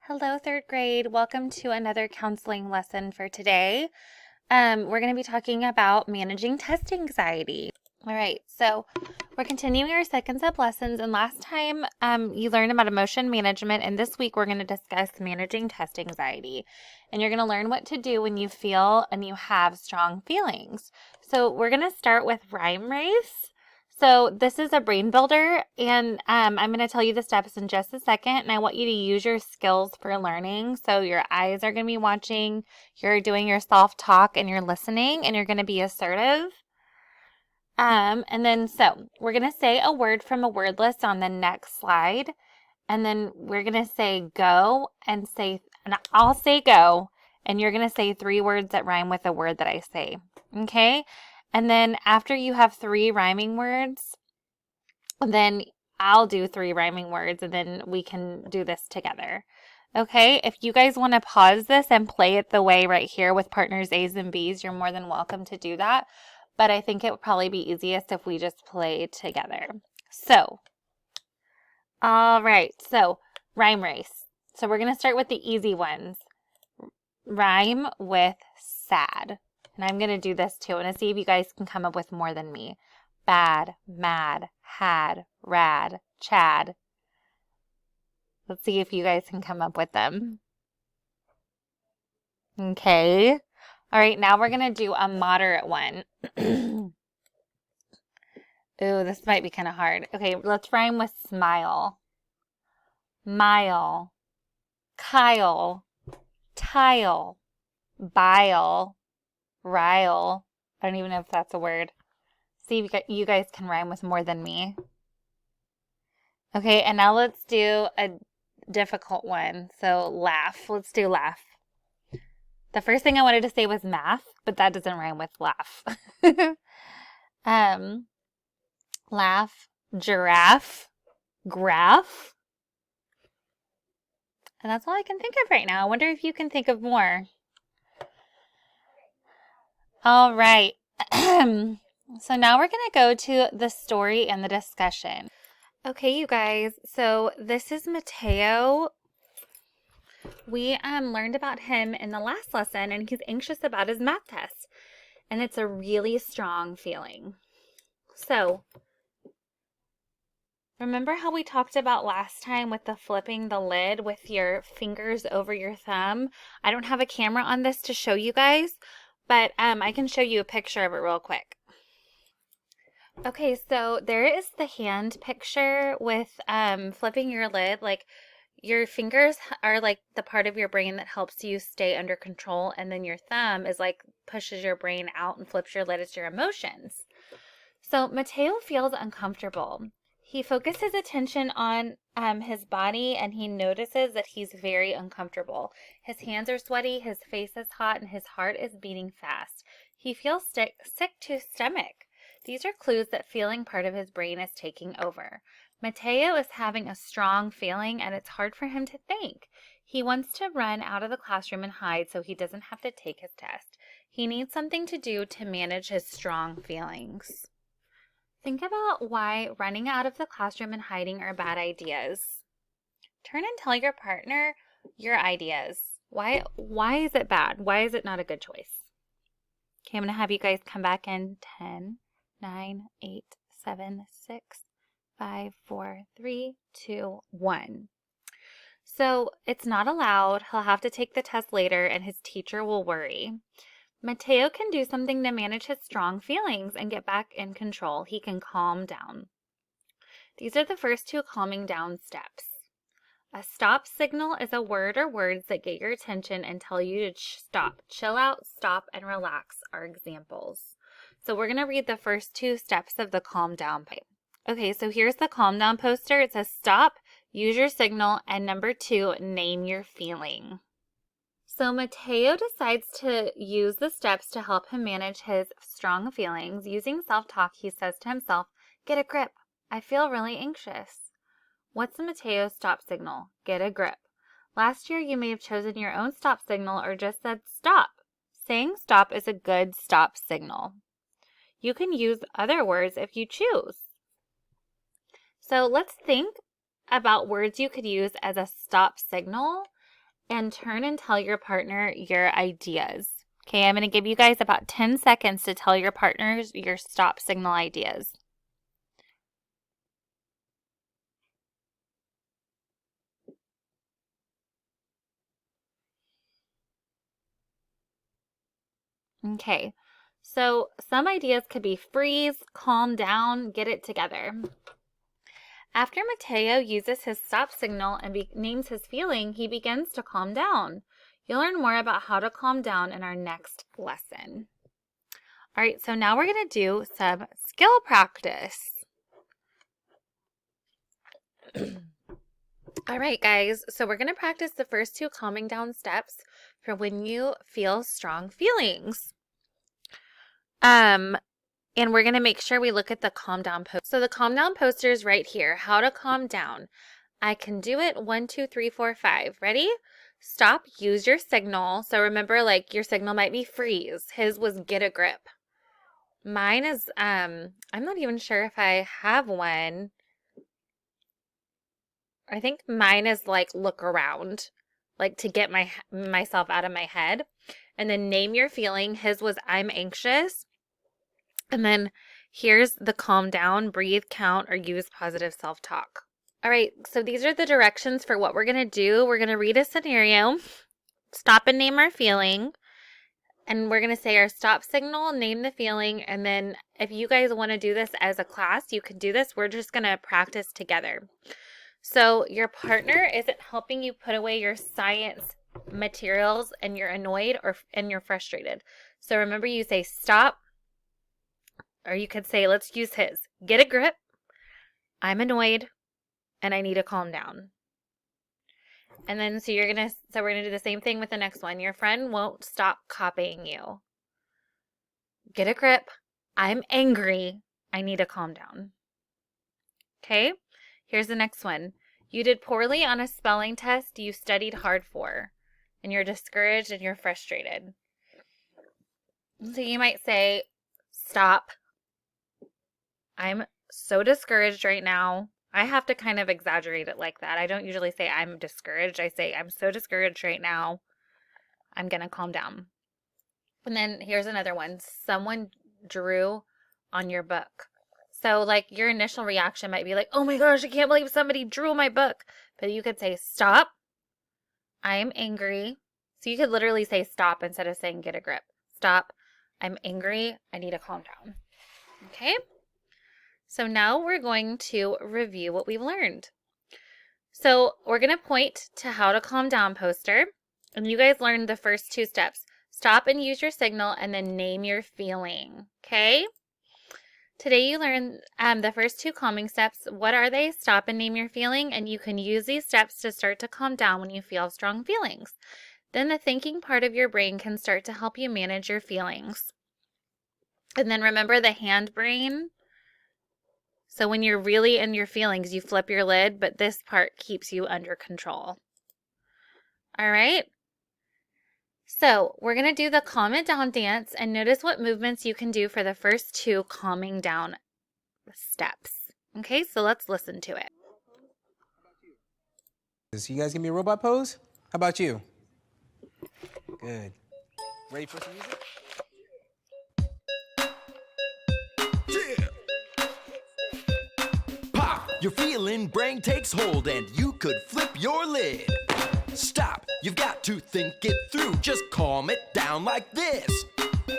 Hello, third grade. Welcome to another counseling lesson for today. We're going to be talking about managing test anxiety. All right, so we're continuing our second step lessons, and last time you learned about emotion management, and this week we're going to discuss managing test anxiety. And you're going to learn what to do when you feel and you have strong feelings. So we're going to start with rhyme race. So this is a brain builder, and I'm going to tell you the steps in just a second, and I want you to use your skills for learning. So your eyes are going to be watching, you're doing your self-talk, and you're listening, and you're going to be assertive. So we're going to say a word from a word list on the next slide, and then we're going to say go and I'll say go, and you're going to say 3 words that rhyme with the word that I say, okay? And then after you have 3 rhyming words, then I'll do 3 rhyming words, and then we can do this together. Okay, if you guys want to pause this and play it the way right here with partners A's and B's, you're more than welcome to do that. But I think it would probably be easiest if we just play together. So, all right, so rhyme race. So we're going to start with the easy ones. Rhyme with sad. And I'm going to do this too. I'm going to see if you guys can come up with more than me. Bad, mad, had, rad, Chad. Let's see if you guys can come up with them. Okay. All right, now we're going to do a moderate one. Ooh, this might be kind of hard. Okay, let's rhyme with smile. Mile, Kyle, tile, bile, rile. I don't even know if that's a word. See if you guys can rhyme with more than me. Okay, and now let's do a difficult one. So laugh. Let's do laugh. The first thing I wanted to say was math, but that doesn't rhyme with laugh. Laugh, giraffe, graph. And that's all I can think of right now. I wonder if you can think of more. All right. So now we're going to go to the story and the discussion. Okay, you guys. So this is Mateo. We learned about him in the last lesson, and he's anxious about his math test. And it's a really strong feeling. So remember how we talked about last time with the flipping the lid with your fingers over your thumb? I don't have a camera on this to show you guys, but I can show you a picture of it real quick. Okay, so there is the hand picture with flipping your lid. Like your fingers are like the part of your brain that helps you stay under control, and then your thumb is like pushes your brain out and flips your lid as your emotions. So Mateo feels uncomfortable. He focuses attention on his body, and he notices that he's very uncomfortable. His hands are sweaty, his face is hot, and his heart is beating fast. He feels sick to his stomach. These are clues that feeling part of his brain is taking over. Mateo is having a strong feeling, and it's hard for him to think. He wants to run out of the classroom and hide so he doesn't have to take his test. He needs something to do to manage his strong feelings. Think about why running out of the classroom and hiding are bad ideas. Turn and tell your partner your ideas. Why is it bad? Why is it not a good choice? Okay, I'm going to have you guys come back in 10, 9, 8, 7, 6, 5, 4, 3, 2, 1. So it's not allowed. He'll have to take the test later, and his teacher will worry. Mateo can do something to manage his strong feelings and get back in control. He can calm down. These are the first 2 calming down steps. A stop signal is a word or words that get your attention and tell you to stop. Chill out, stop, and relax are examples. So we're going to read the first 2 steps of the calm down pipe. Okay, so here's the calm down poster. It says stop, use your signal, and number 2, name your feeling. So Mateo decides to use the steps to help him manage his strong feelings. Using self-talk, he says to himself, get a grip. I feel really anxious. What's Mateo's stop signal? Get a grip. Last year, you may have chosen your own stop signal or just said stop. Saying stop is a good stop signal. You can use other words if you choose. So let's think about words you could use as a stop signal and turn and tell your partner your ideas. Okay, I'm going to give you guys about 10 seconds to tell your partners your stop signal ideas. Okay, so some ideas could be freeze, calm down, get it together. After Mateo uses his stop signal and names his feeling, he begins to calm down. You'll learn more about how to calm down in our next lesson. All right, so now we're going to do some skill practice. All right, guys, so we're going to practice the first 2 calming down steps for when you feel strong feelings. And we're going to make sure we look at the calm down poster. So the calm down poster is right here. How to calm down. I can do it. 1, 2, 3, 4, 5. Ready? Stop. Use your signal. So remember, like, your signal might be freeze. His was get a grip. Mine is, I'm not even sure if I have one. I think mine is like look around, like to get myself out of my head. And then name your feeling. His was I'm anxious. And then here's the calm down, breathe, count, or use positive self-talk. All right, so these are the directions for what we're going to do. We're going to read a scenario, stop and name our feeling, and we're going to say our stop signal, name the feeling, and then if you guys want to do this as a class, you can do this. We're just going to practice together. So your partner isn't helping you put away your science materials and you're annoyed and you're frustrated. So remember, you say stop. Or you could say, let's use his. Get a grip. I'm annoyed and I need to calm down. And then so we're going to do the same thing with the next one. Your friend won't stop copying you. Get a grip. I'm angry. I need to calm down. Okay? Here's the next one. You did poorly on a spelling test you studied hard for, and you're discouraged and you're frustrated. So you might say, stop. I'm so discouraged right now. I have to kind of exaggerate it like that. I don't usually say I'm discouraged. I say I'm so discouraged right now. I'm going to calm down. And then here's another one. Someone drew on your book. So like your initial reaction might be like, oh my gosh, I can't believe somebody drew my book. But you could say, stop. I am angry. So you could literally say stop instead of saying get a grip. Stop. I'm angry. I need to calm down. Okay? So now we're going to review what we've learned. So we're going to point to how to calm down poster. And you guys learned the first 2 steps. Stop and use your signal and then name your feeling. Okay? Today you learned the first 2 calming steps. What are they? Stop and name your feeling. And you can use these steps to start to calm down when you feel strong feelings. Then the thinking part of your brain can start to help you manage your feelings. And then remember the hand brain. So when you're really in your feelings, you flip your lid, but this part keeps you under control. All right? So we're going to do the calm it down dance and notice what movements you can do for the first 2 calming down steps. Okay, so let's listen to it. So you guys give me a robot pose? How about you? Good. Ready for some music? Your feeling brain takes hold and you could flip your lid. Stop, you've got to think it through. Just calm it down like this.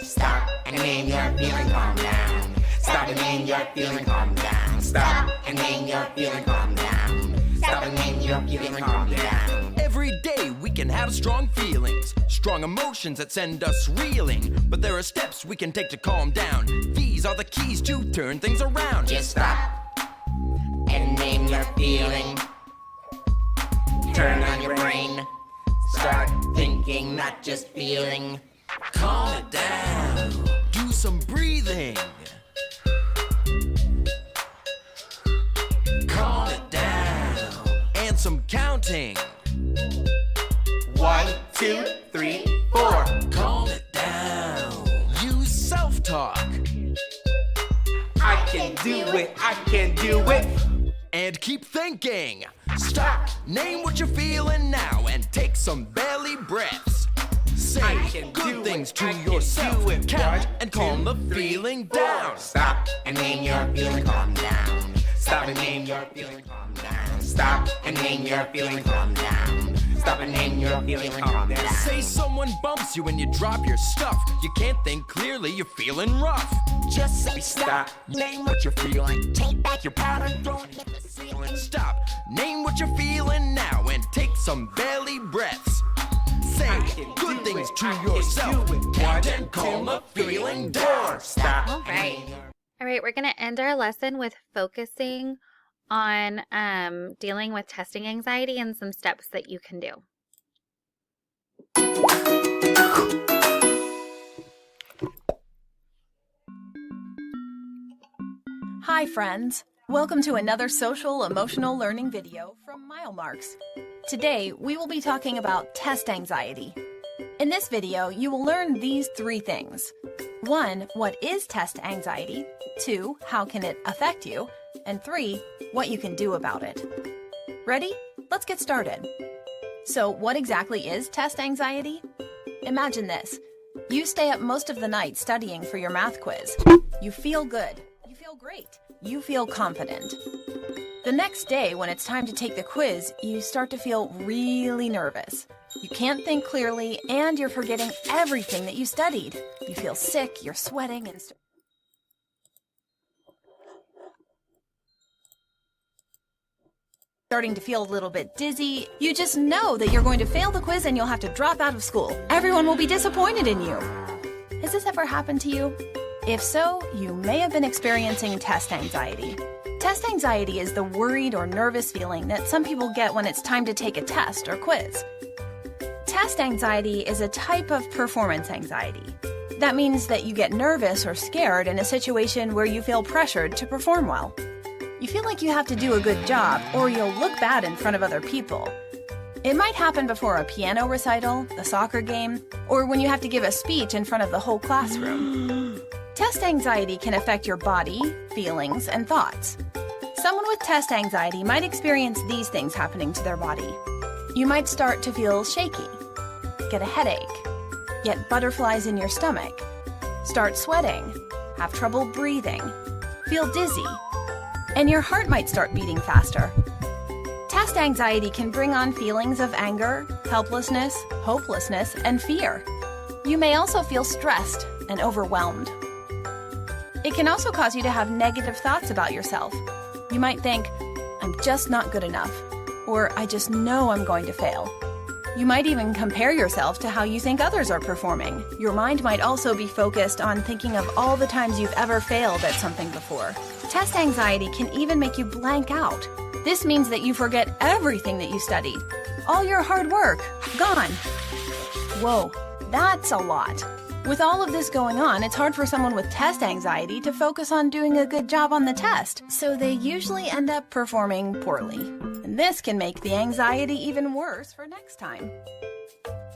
Stop and name your feeling, calm down. Stop and name your feeling, calm down. Stop and name your feeling, calm down. Stop and name your feeling, calm down. Every day we can have strong feelings, strong emotions that send us reeling. But there are steps we can take to calm down. These are the keys to turn things around. Just stop and name your feeling. Turn on your brain. Start thinking, not just feeling. Calm it down. Do some breathing. Calm it down. And some counting. 1, 2, 3, 4. Calm it down. Use self-talk. I can do it, I can do it. And keep thinking. Stop, name what you're feeling now, and take take some belly breaths. Say can do good it. things to I can yourself. do it. Count One, and calm two, the three, feeling 4. down. Stop and name your feeling, calm down. Stop and name your feeling, calm down. Stop and name your feeling, calm down. Stop and name your feeling, calm down. Say someone bumps you and you drop your stuff. You can't think clearly, you're feeling rough. Just say stop. Name what you're feeling. Take back your power. Don't hit the ceiling. Stop, name what you're feeling now and take some belly breaths. Say can good do things it. to I can yourself. do it. Count 1, and calm 2, the 3, feeling 4. down. Stop. All right. All right, we're going to end our lesson with focusing on dealing with testing anxiety and some steps that you can do. Hi friends! Welcome to another social emotional learning video from MileMarks. Today we will be talking about test anxiety. In this video you will learn these 3 things. 1. What is test anxiety? 2. How can it affect you? And 3. What you can do about it. Ready? Let's get started. So what exactly is test anxiety? Imagine this. You stay up most of the night studying for your math quiz. You feel good. You feel great. You feel confident. The next day, when it's time to take the quiz, you start to feel really nervous. You can't think clearly, and you're forgetting everything that you studied. You feel sick, you're sweating, and starting to feel a little bit dizzy. You just know that you're going to fail the quiz and you'll have to drop out of school. Everyone will be disappointed in you. Has this ever happened to you? If so, you may have been experiencing test anxiety. Test anxiety is the worried or nervous feeling that some people get when it's time to take a test or quiz. Test anxiety is a type of performance anxiety. That means that you get nervous or scared in a situation where you feel pressured to perform well. You feel like you have to do a good job or you'll look bad in front of other people. It might happen before a piano recital, a soccer game, or when you have to give a speech in front of the whole classroom. Test anxiety can affect your body, feelings, and thoughts. Someone with test anxiety might experience these things happening to their body. You might start to feel shaky, get a headache, get butterflies in your stomach, start sweating, have trouble breathing, feel dizzy, and your heart might start beating faster. Test anxiety can bring on feelings of anger, helplessness, hopelessness, and fear. You may also feel stressed and overwhelmed. It can also cause you to have negative thoughts about yourself. You might think, I'm just not good enough, or I just know I'm going to fail. You might even compare yourself to how you think others are performing. Your mind might also be focused on thinking of all the times you've ever failed at something before. Test anxiety can even make you blank out. This means that you forget everything that you studied. All your hard work, gone. Whoa, that's a lot. With all of this going on, it's hard for someone with test anxiety to focus on doing a good job on the test, so they usually end up performing poorly. And this can make the anxiety even worse for next time.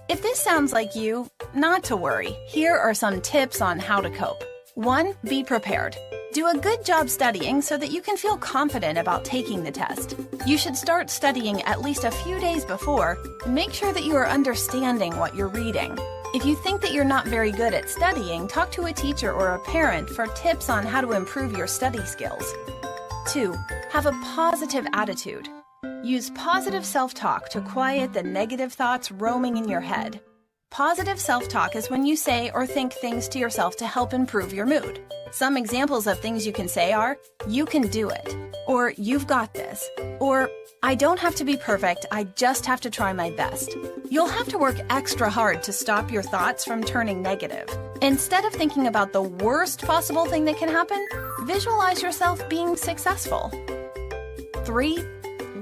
If this sounds like you, not to worry. Here are some tips on how to cope. 1. Be prepared. Do a good job studying so that you can feel confident about taking the test. You should start studying at least a few days before and make sure that you are understanding what you're reading. If you think that you're not very good at studying, talk to a teacher or a parent for tips on how to improve your study skills. 2. Have a positive attitude. Use positive self-talk to quiet the negative thoughts roaming in your head. Positive self-talk is when you say or think things to yourself to help improve your mood. Some examples of things you can say are, you can do it, or you've got this, or I don't have to be perfect, I just have to try my best. You'll have to work extra hard to stop your thoughts from turning negative. Instead of thinking about the worst possible thing that can happen, visualize yourself being successful. 3.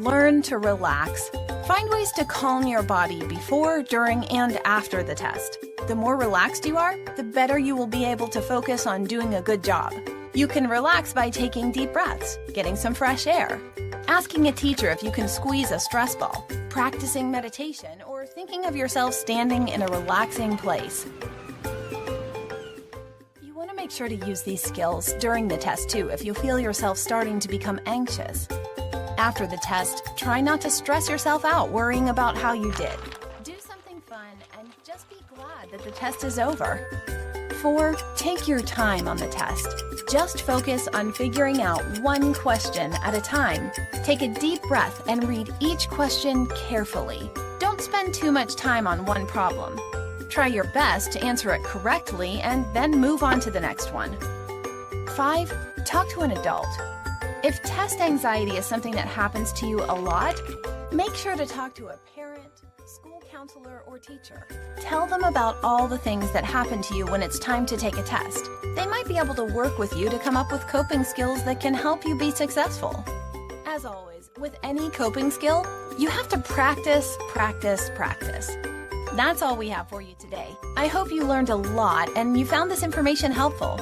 Learn to relax. Find ways to calm your body before, during, and after the test. The more relaxed you are, the better you will be able to focus on doing a good job. You can relax by taking deep breaths, getting some fresh air, asking a teacher if you can squeeze a stress ball, practicing meditation, or thinking of yourself standing in a relaxing place. You want to make sure to use these skills during the test too if you feel yourself starting to become anxious. After the test, try not to stress yourself out worrying about how you did. Do fun and just be glad that the test is over. 4. Take your time on the test. Just focus on figuring out one question at a time. Take a deep breath and read each question carefully. Don't spend too much time on one problem. Try your best to answer it correctly and then move on to the next one. 5. Talk to an adult. If test anxiety is something that happens to you a lot, make sure to talk to a parent, school counselor, or teacher. Tell them about all the things that happen to you when it's time to take a test. They might be able to work with you to come up with coping skills that can help you be successful. As always, with any coping skill, you have to practice, practice, practice. That's all we have for you today. I hope you learned a lot and you found this information helpful.